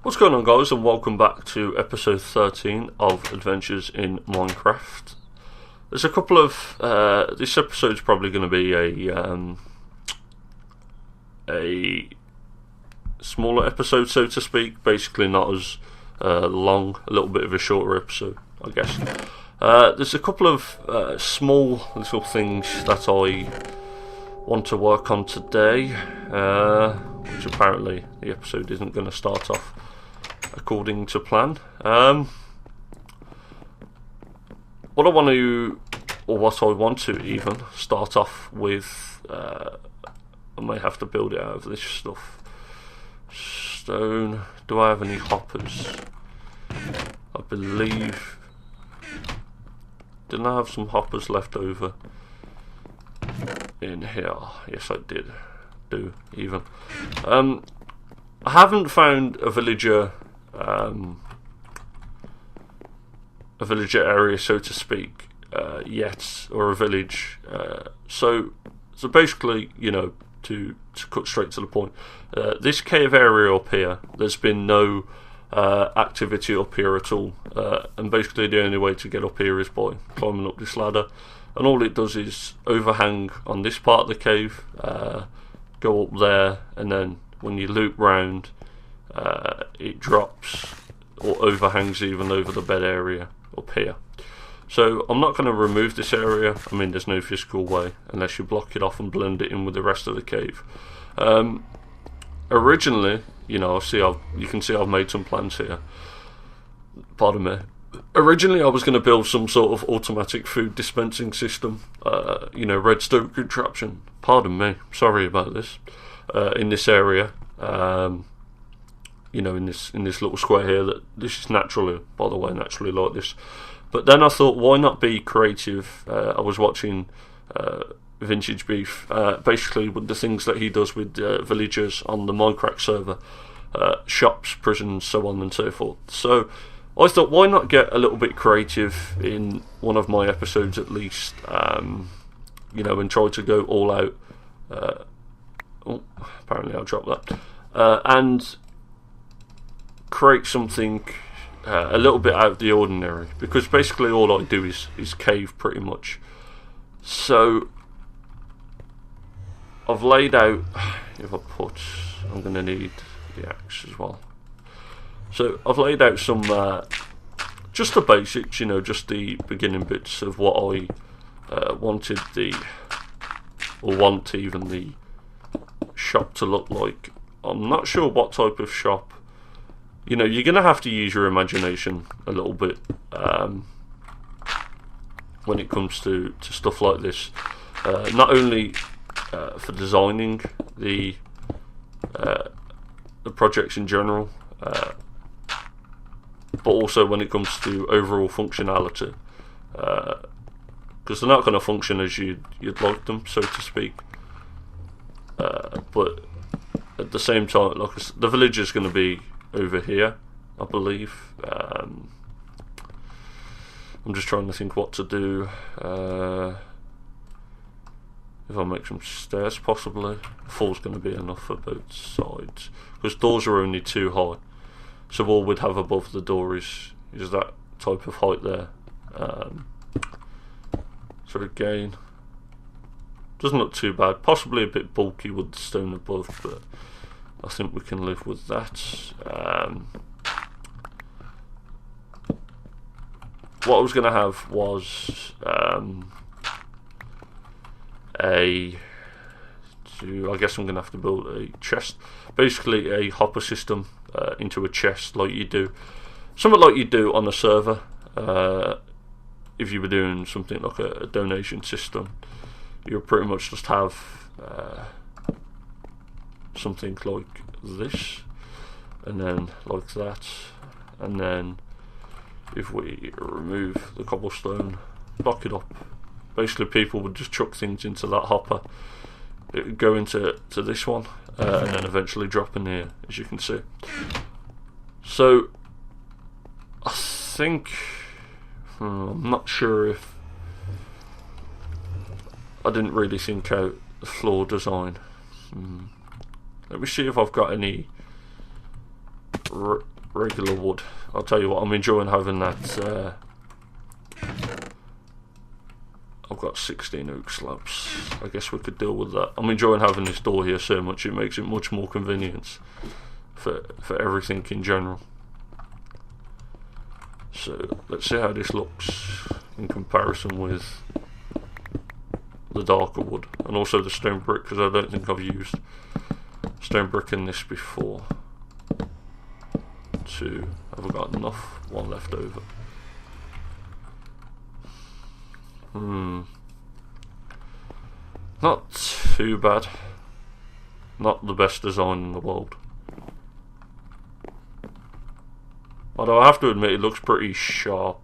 What's going on, guys, and welcome back to episode 13 of Adventures in Minecraft. There's a couple of this episode's probably going to be a smaller episode, so to speak. Basically, not as long, a little bit of a shorter episode, I guess. There's a couple of small little things that I want to work on today, which apparently the episode isn't going to start off according to plan. What I want to even start off with, I may have to build it out of this stuff. Stone. Do I have any hoppers? I believe. Didn't I have some hoppers left over in here? Yes, I did. Even. I haven't found a villager area, so to speak, yet, or a village. So basically, you know, to cut straight to the point, this cave area up here, there's been no activity up here at all, and basically the only way to get up here is by climbing up this ladder, and all it does is overhang on this part of the cave, go up there, and then when you loop round, it drops or overhangs even over the bed area up here. So I'm not going to remove this area. I mean, there's no physical way unless you block it off and blend it in with the rest of the cave. Originally, you know, you can see I've made some plans here. Pardon me. Originally, I was going to build some sort of automatic food dispensing system, you know, redstone contraption. Pardon me, sorry about this. In this area, you know, in this little square here. That this is naturally, by the way, naturally like this. But then I thought, why not be creative? I was watching Vintage Beef, basically with the things that he does with villagers on the Minecraft server, shops, prisons, so on and so forth. So I thought, why not get a little bit creative in one of my episodes at least, you know, and try to go all out. Oh, apparently I'll drop that. And create something a little bit out of the ordinary, because basically all I do is cave pretty much. So I've laid out, I'm going to need the axe as well. So I've laid out some, just the basics, you know, just the beginning bits of what I want even the shop to look like. I'm not sure what type of shop. You know, you're going to have to use your imagination a little bit when it comes to stuff like this. Not only for designing the projects in general, but also when it comes to overall functionality. Because they're not going to function as you'd like them, so to speak. But at the same time, like the village is going to be over here, I believe. I'm just trying to think what to do. If I make some stairs, possibly. 4's going to be enough for both sides, because doors are only 2 high. So all we'd have above the door is that type of height there. So again, doesn't look too bad. Possibly a bit bulky with the stone above, but I think we can live with that. What I was going to have was I guess I'm going to have to build a chest, basically a hopper system into a chest, like you do, something like you do on a server. If you were doing something like a donation system, you'll pretty much just have something like this, and then like that, and then if we remove the cobblestone, block it up, basically people would just chuck things into that hopper. It would go into this one, and then eventually dropping here, as you can see. So I think I'm not sure if I didn't really think out the floor design. Let me see if I've got any regular wood. I'll tell you what, I'm enjoying having that. I've got 16 oak slabs. I guess we could deal with that. I'm enjoying having this door here so much. It makes it much more convenient for everything in general. So let's see how this looks in comparison with the darker wood, and also the stone brick, because I don't think I've used stone brick in this before. Have I got enough? One left over. Not too bad. Not the best design in the world. Although I have to admit, it looks pretty sharp.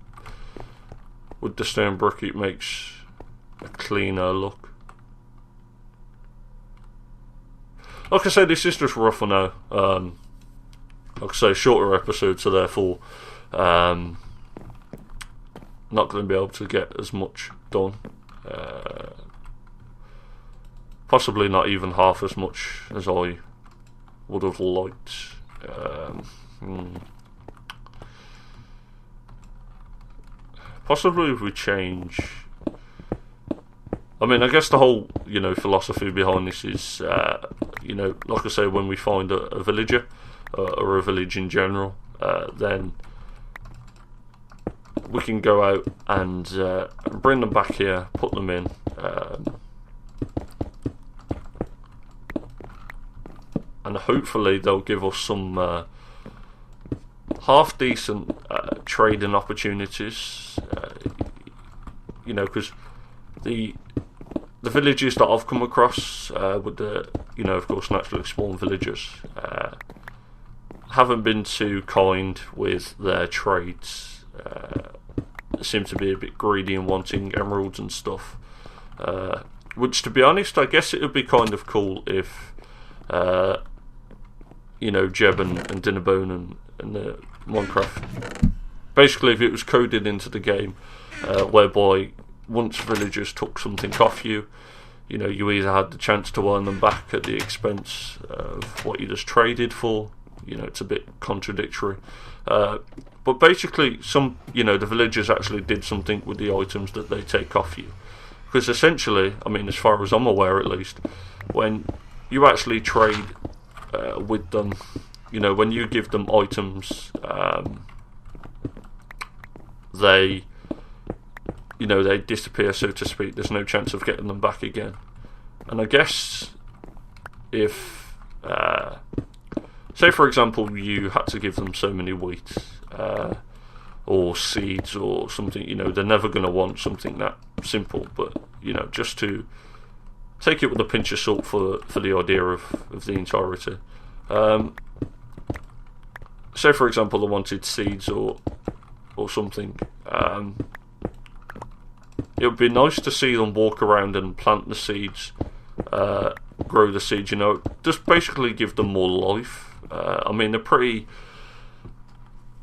With the stone brick, it makes a cleaner look. Like I say, this is just rough for now. Like I say, shorter episodes, so therefore not going to be able to get as much done. Possibly not even half as much as I would have liked. Possibly if we change. I mean, I guess the whole, philosophy behind this is, like I say, when we find a villager, or a village in general, then we can go out and bring them back here, put them in, and hopefully they'll give us some half decent trading opportunities, because the villages that I've come across with the, of course, naturally spawned villagers, haven't been too kind with their trades. They seem to be a bit greedy and wanting emeralds and stuff. Which, to be honest, I guess it would be kind of cool if, Jeb and Dinnerbone and the Minecraft, basically if it was coded into the game, whereby once villagers took something off you, you either had the chance to earn them back at the expense of what you just traded for. It's a bit contradictory. But basically, the villagers actually did something with the items that they take off you. Because essentially, I mean, as far as I'm aware at least, when you actually trade with them, when you give them items, they disappear, so to speak. There's no chance of getting them back again. And I guess if, say for example, you had to give them so many wheat, or seeds or something, they're never going to want something that simple, but, just to take it with a pinch of salt for the idea of the entirety. Say for example, they wanted seeds or something, it would be nice to see them walk around and plant the seeds, grow the seeds, just basically give them more life. I mean, they're pretty,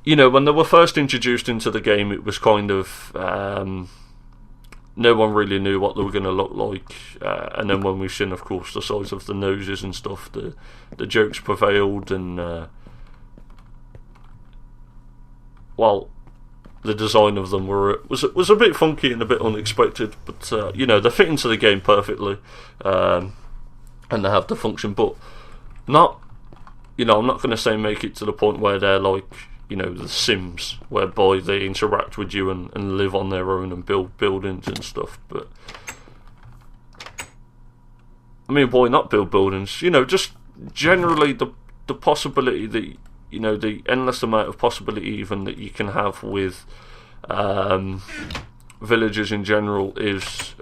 when they were first introduced into the game, it was kind of, no one really knew what they were going to look like, and then when we've seen, of course, the size of the noses and stuff, the jokes prevailed, and the design of them was a bit funky and a bit unexpected, but they fit into the game perfectly, and they have the function, but not, I'm not going to say make it to the point where they're like, the Sims, whereby they interact with you and live on their own and build buildings and stuff, but I mean, why not build buildings? Just generally the possibility that, the endless amount of possibility even that you can have with villagers in general is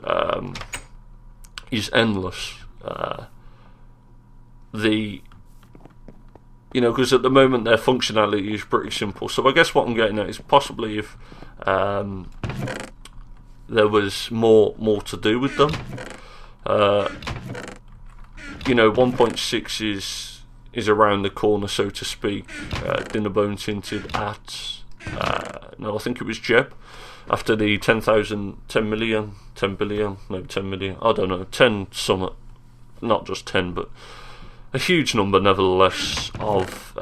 endless. Because at the moment their functionality is pretty simple. So I guess what I'm getting at is possibly if there was more to do with them, 1.6 is around the corner, so to speak. Dinnerbones hinted at, no, I think it was Jeb, after the 10 million, I don't know, 10 summit, not just 10, but a huge number nevertheless of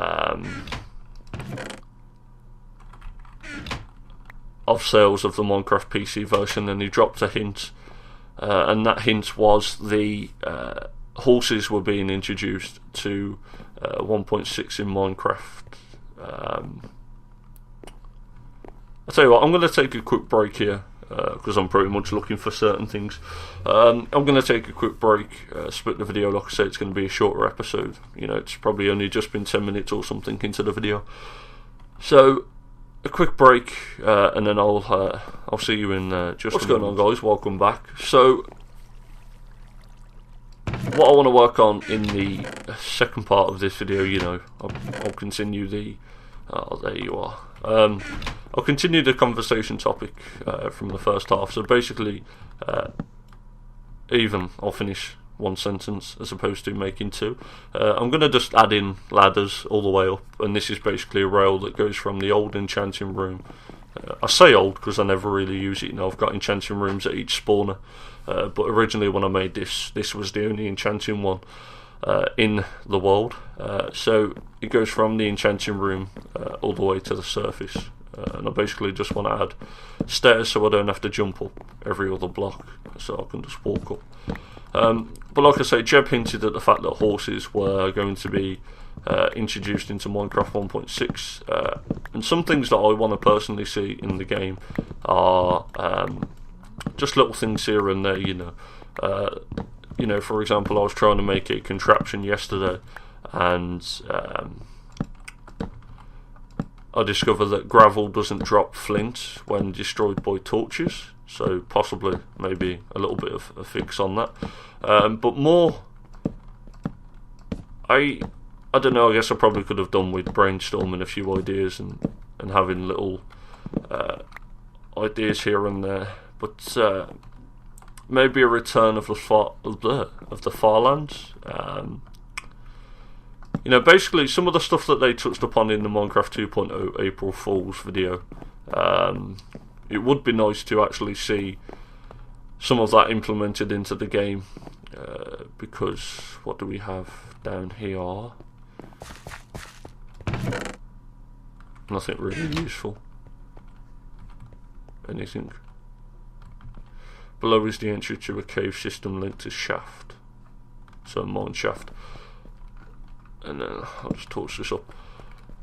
sales of the Minecraft PC version, and he dropped a hint, and that hint was the horses were being introduced to 1.6 in Minecraft. I'll tell you what, I'm going to take a quick break here, because I'm pretty much looking for certain things. I'm going to take a quick break, split the video. Like I say, it's going to be a shorter episode. It's probably only just been 10 minutes or something into the video. So, a quick break, and then I'll see you in just What's going on, guys? Welcome back. So, what I want to work on in the second part of this video, I'll continue the... Oh, there you are. I'll continue the conversation topic from the first half. So basically, I'll finish one sentence as opposed to making two. I'm going to just add in ladders all the way up, and this is basically a rail that goes from the old enchanting room. I say old because I never really use it. I've got enchanting rooms at each spawner, but originally when I made this was the only enchanting one in the world. So it goes from the enchanting room all the way to the surface, and I basically just want to add stairs so I don't have to jump up every other block, so I can just walk up. But like I say, Jeb hinted at the fact that horses were going to be introduced into Minecraft 1.6, and some things that I want to personally see in the game are just little things here and there. For example, I was trying to make a contraption yesterday, and I discovered that gravel doesn't drop flint when destroyed by torches, so possibly maybe a little bit of a fix on that. But more, I don't know, I guess I probably could have done with brainstorming a few ideas and having little ideas here and there, but maybe a return of the Farlands. Basically some of the stuff that they touched upon in the Minecraft 2.0 April Fool's video. It would be nice to actually see some of that implemented into the game, because what do we have down here? Nothing really useful. Anything. Below is the entry to a cave system linked to shaft, so a mine shaft. And then I'll just torch this up.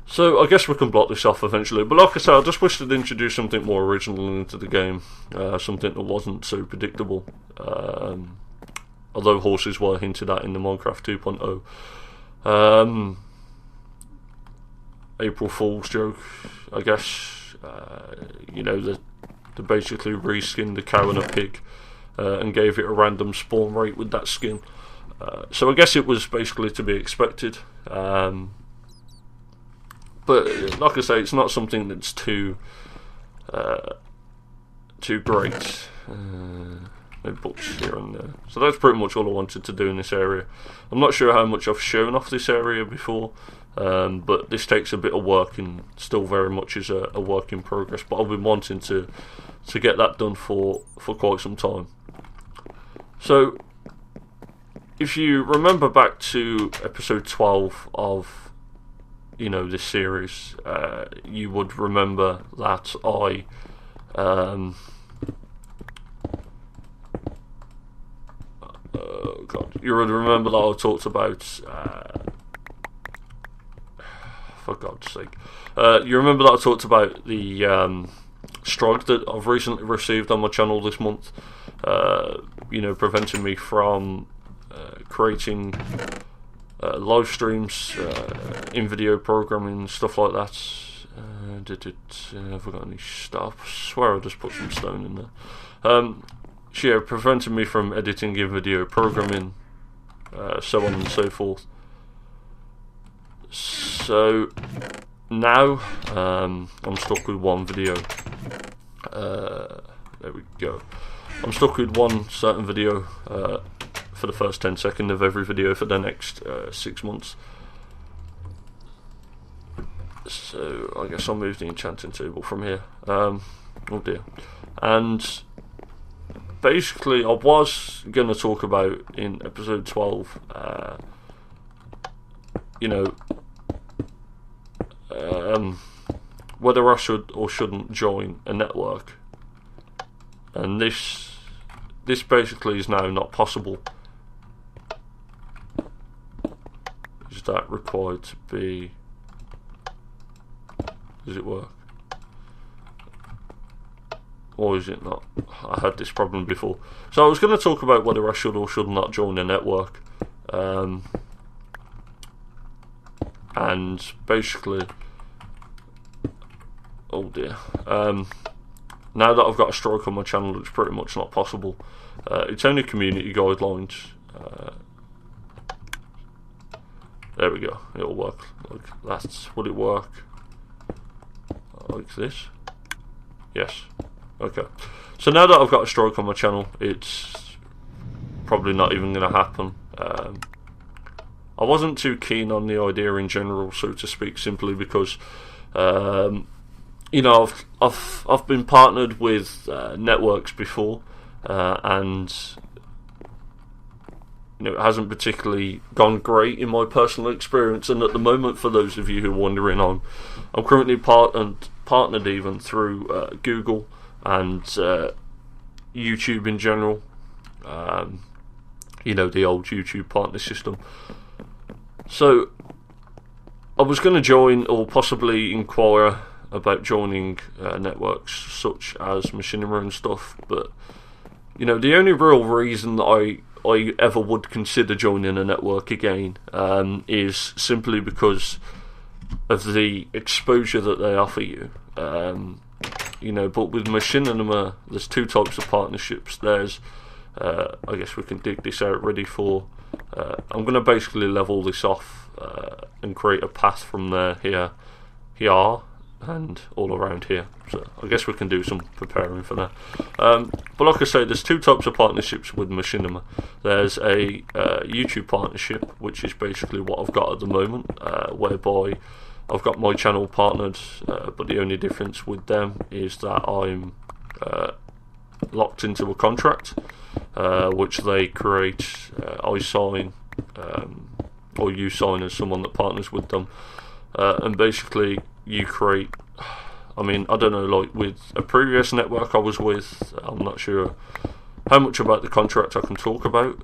So I guess we can block this off eventually. But like I said, I just wish they'd introduce something more original into the game, something that wasn't so predictable. Although horses were hinted at in the Minecraft 2.0. April Fool's joke, I guess. They basically reskinned a cow and a pig, and gave it a random spawn rate with that skin. So I guess it was basically to be expected. But like I say, it's not something that's too great. No books here and there. So that's pretty much all I wanted to do in this area. I'm not sure how much I've shown off this area before, but this takes a bit of work and still very much is a work in progress. But I've been wanting to get that done for quite some time. So if you remember back to episode 12 of this series, you would remember that I you would remember that I talked about for God's sake, you remember that I talked about the strike that I've recently received on my channel this month, preventing me from creating live streams, in-video programming, stuff like that. Have I got any stuff? I swear I just put some stone in there. So yeah, preventing me from editing in-video programming, so on and so forth. So now I'm stuck with one video. There we go. I'm stuck with one certain video for the first 10 seconds of every video for the next 6 months. So I guess I'll move the enchanting table from here. Oh dear. And basically, I was going to talk about in episode 12, whether I should or shouldn't join a network. And this basically is now not possible. Is that required to be? Does it work? Or is it not? I had this problem before. So I was going to talk about whether I should or should not join a network. And basically, oh dear. Now that I've got a strike on my channel, it's pretty much not possible. It's only community guidelines. There we go. It'll work. Like that's would it work? Like this? Yes. Okay. So now that I've got a strike on my channel, it's probably not even going to happen. I wasn't too keen on the idea in general, so to speak, simply because I've been partnered with networks before, and it hasn't particularly gone great in my personal experience. And at the moment, for those of you who are wondering, I'm currently partnered even through Google and YouTube in general. The old YouTube partner system. So I was going to join or possibly inquire about joining networks such as Machinima and stuff, but the only real reason that I ever would consider joining a network again is simply because of the exposure that they offer you. But with Machinima, there's two types of partnerships. There's I guess we can dig this out ready for. I'm going to basically level this off and create a path from there, here, and all around here. So I guess we can do some preparing for that. But like I say, there's two types of partnerships with Machinima. There's a YouTube partnership, which is basically what I've got at the moment, whereby I've got my channel partnered, but the only difference with them is that I'm locked into a contract, which they create, I sign, or you sign as someone that partners with them, and basically you create, I don't know, like with a previous network I was with, I'm not sure how much about the contract I can talk about.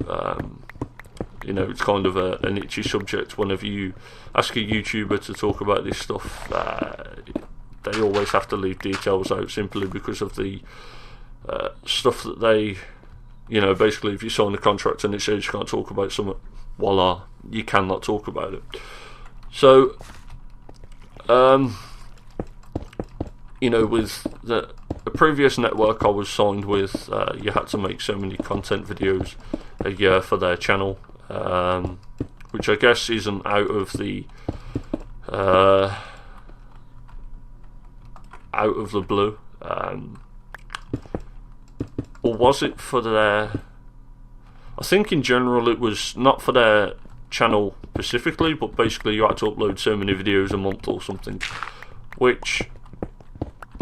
It's kind of an itchy subject. Whenever you ask a YouTuber to talk about this stuff, they always have to leave details out simply because of the stuff that they, basically if you sign a contract and it says you can't talk about something, voila, you cannot talk about it. So, with the previous network I was signed with, you had to make so many content videos a year for their channel, which I guess isn't out of the blue, or was it for their? I think in general it was not for their channel specifically, but basically you had to upload so many videos a month or something, which,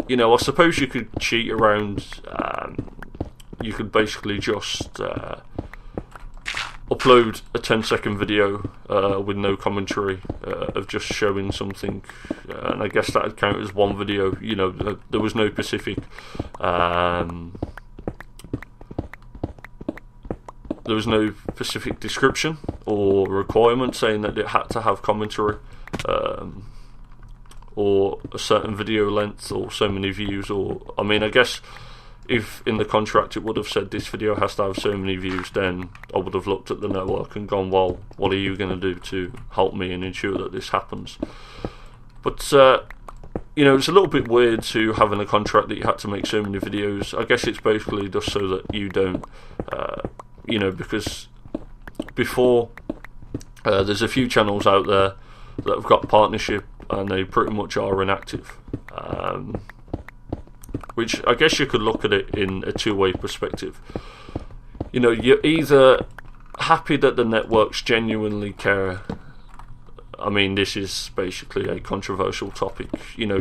I suppose you could cheat around. You could basically just upload a 10-second video with no commentary of just showing something, and I guess that would count as one video. There was no specific description or requirement saying that it had to have commentary, or a certain video length, or so many views, or I guess if in the contract it would have said this video has to have so many views, then I would have looked at the network and gone, well, what are you going to do to help me and ensure that this happens? But it's a little bit weird to have in a contract that you had to make so many videos. I guess it's basically just so that you don't because before there's a few channels out there that have got partnership and they pretty much are inactive, which I guess you could look at it in a two-way perspective. You either happy that the networks genuinely care. I mean, this is basically a controversial topic. You know,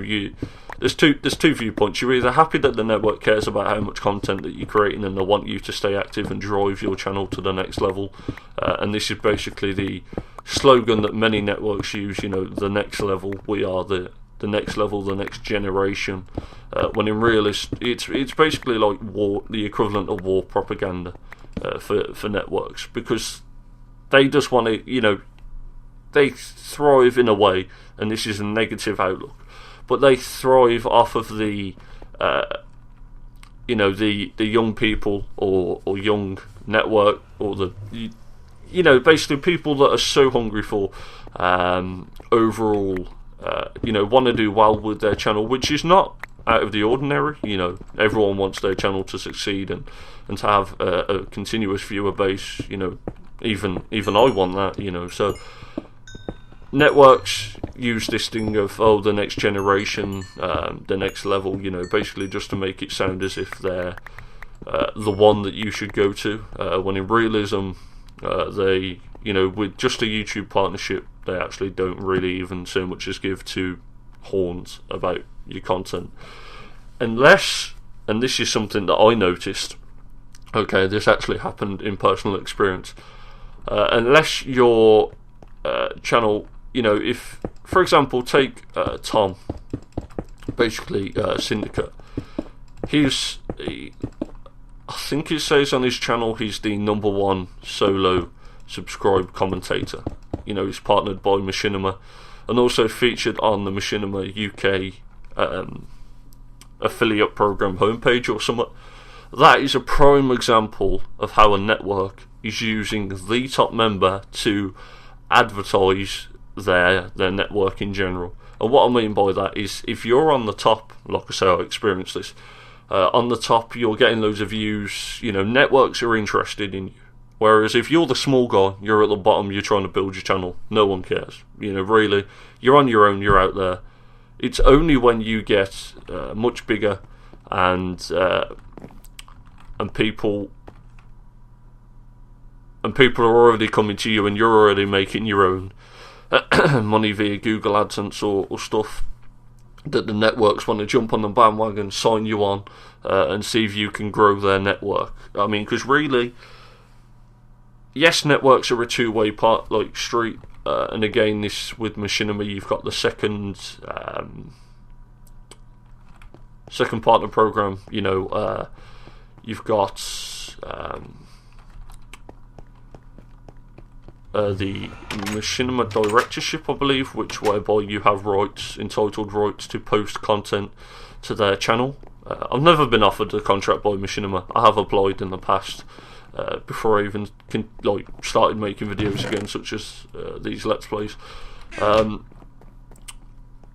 there's two viewpoints. You're either happy that the network cares about how much content that you're creating and they want you to stay active and drive your channel to the next level, and this is basically the slogan that many networks use. You know, the next level. We are the next level, the next generation. When in real, it's basically like war, the equivalent of war propaganda for networks, because they just want to, you know, they thrive in a way, and this is a negative outlook, but they thrive off of the you know, the young people or young network, or the, you know, basically people that are so hungry for overall you know, want to do well with their channel, which is not out of the ordinary. You know, everyone wants their channel to succeed and to have a continuous viewer base. You know, even I want that. You know, so networks use this thing of, oh, the next generation, the next level, you know, basically just to make it sound as if they're the one that you should go to, when in realism, they, you know, with just a YouTube partnership, they actually don't really even so much as give two horns about your content. Unless, and this is something that I noticed, okay, this actually happened in personal experience, unless your channel, you know, if, for example, take Tom, basically Syndicate. I think it says on his channel he's the #1 solo subscribed commentator. You know, he's partnered by Machinima and also featured on the Machinima UK affiliate program homepage or something. That is a prime example of how a network is using the top member to advertise their network in general. And what I mean by that is, if you're on the top, like I say, I experienced this, on the top you're getting loads of views, you know, networks are interested in you. Whereas if you're the small guy, you're at the bottom, you're trying to build your channel, no one cares. You know, really, you're on your own, you're out there. It's only when you get much bigger and people are already coming to you and you're already making your own money via Google AdSense or stuff, that the networks want to jump on the bandwagon, sign you on, and see if you can grow their network. I mean, because really, yes, networks are a two-way part, like street, and again, this with Machinima, you've got the second partner program. You know, you've got the Machinima directorship, I believe, which whereby you have entitled rights to post content to their channel. I've never been offered a contract by Machinima. I have applied in the past, before I even started making videos again, such as these Let's Plays.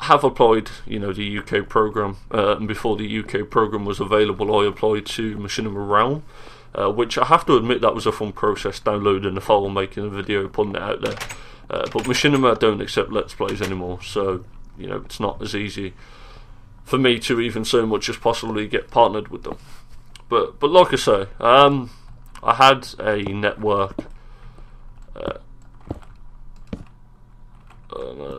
Have applied, you know, the UK program, and before the UK program was available, I applied to Machinima Realm. Which I have to admit, that was a fun process, downloading the file, making a video, putting it out there. But Machinima don't accept Let's Plays anymore, so, you know, it's not as easy for me to even so much as possibly get partnered with them. But like I say, I had a network, it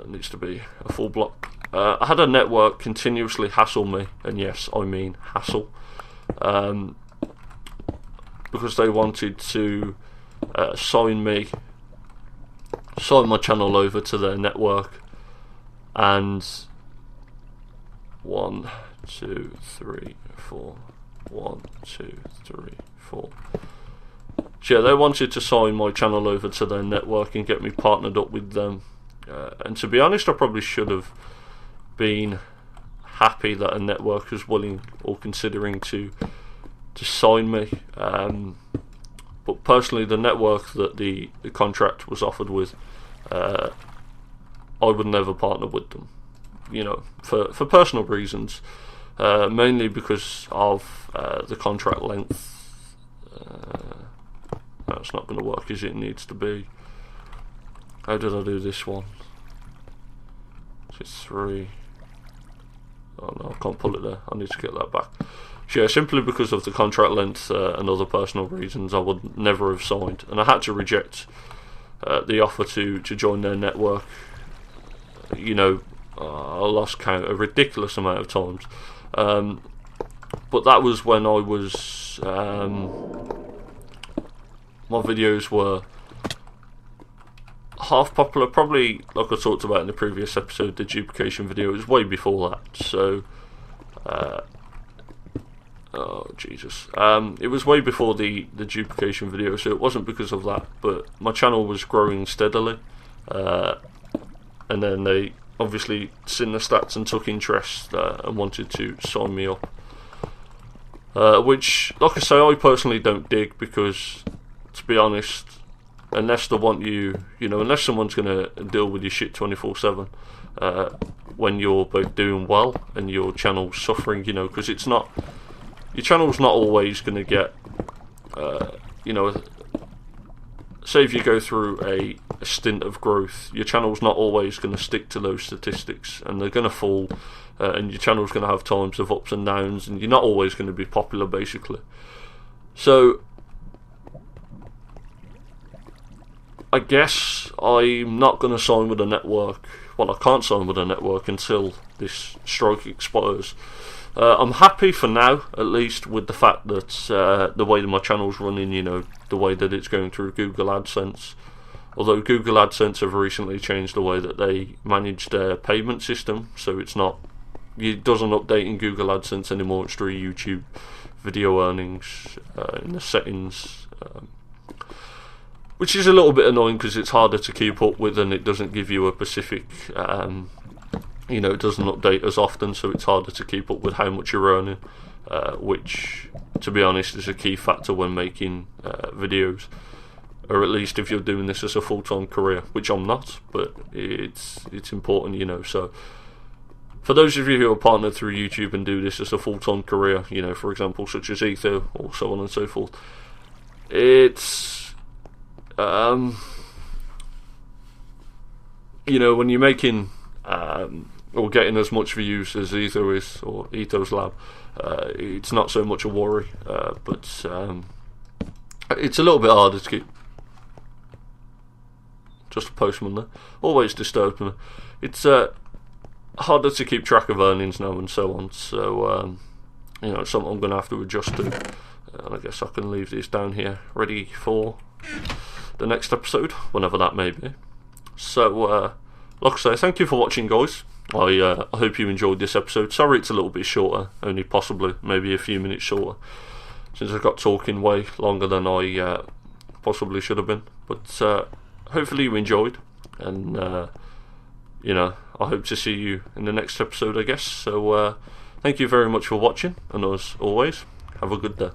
needs to be a full block. I had a network continuously hassle me, and yes, I mean hassle, because they wanted to sign my channel over to their network, and 1, 2, 3, 4, 1, 2, 3, 4. So yeah, they wanted to sign my channel over to their network and get me partnered up with them. And to be honest, I probably should have been happy that a network was willing or considering to sign me, but personally, the network that the contract was offered with, I would never partner with them, you know, for personal reasons, mainly because of the contract length. That's not going to work as it needs to be. How did I do this one? It's 3. Oh no, I can't pull it there. I need to get that back. So yeah, simply because of the contract length and other personal reasons, I would never have signed, and I had to reject the offer to join their network. You know, I lost count a ridiculous amount of times. But that was when I was my videos were half popular, probably like I talked about in the previous episode, the duplication video. It was way before that, so oh Jesus, it was way before the duplication video, so it wasn't because of that, but my channel was growing steadily, and then they obviously seen the stats and took interest and wanted to sign me up, which, like I say, I personally don't dig, because to be honest, unless they want you, you know, unless someone's going to deal with your shit 24/7 when you're both doing well and your channel's suffering, you know, because it's not, your channel's not always going to get, you know, say if you go through a stint of growth, your channel's not always going to stick to those statistics, and they're going to fall, and your channel's going to have times of ups and downs, and you're not always going to be popular, basically. So I guess I'm not going to sign with a network. Well, I can't sign with a network until this strike expires. I'm happy for now, at least, with the fact that the way that my channel's running, you know, the way that it's going through Google AdSense. Although Google AdSense have recently changed the way that they manage their payment system, so it's not, it doesn't update in Google AdSense anymore. It's through YouTube video earnings in the settings, which is a little bit annoying because it's harder to keep up with, and it doesn't give you a specific, you know, it doesn't update as often, so it's harder to keep up with how much you're earning, which, to be honest, is a key factor when making videos, or at least if you're doing this as a full-time career, which I'm not, but it's important, you know. So for those of you who are partnered through YouTube and do this as a full-time career, you know, for example, such as Etho, or so on and so forth, it's you know, when you're making or getting as much views as Etho is, or Etho's Lab, it's not so much a worry, but it's a little bit harder to keep. Just a postman there, always disturbs me. It's harder to keep track of earnings now and so on, so you know, it's something I'm going to have to adjust to, and I guess I can leave these down here ready for the next episode, whenever that may be. So like I say, thank you for watching, guys. I hope you enjoyed this episode. Sorry it's a little bit shorter, only possibly maybe a few minutes shorter, since I got talking way longer than I possibly should have been, but hopefully you enjoyed, and you know, I hope to see you in the next episode, I guess. So thank you very much for watching, and as always, have a good day.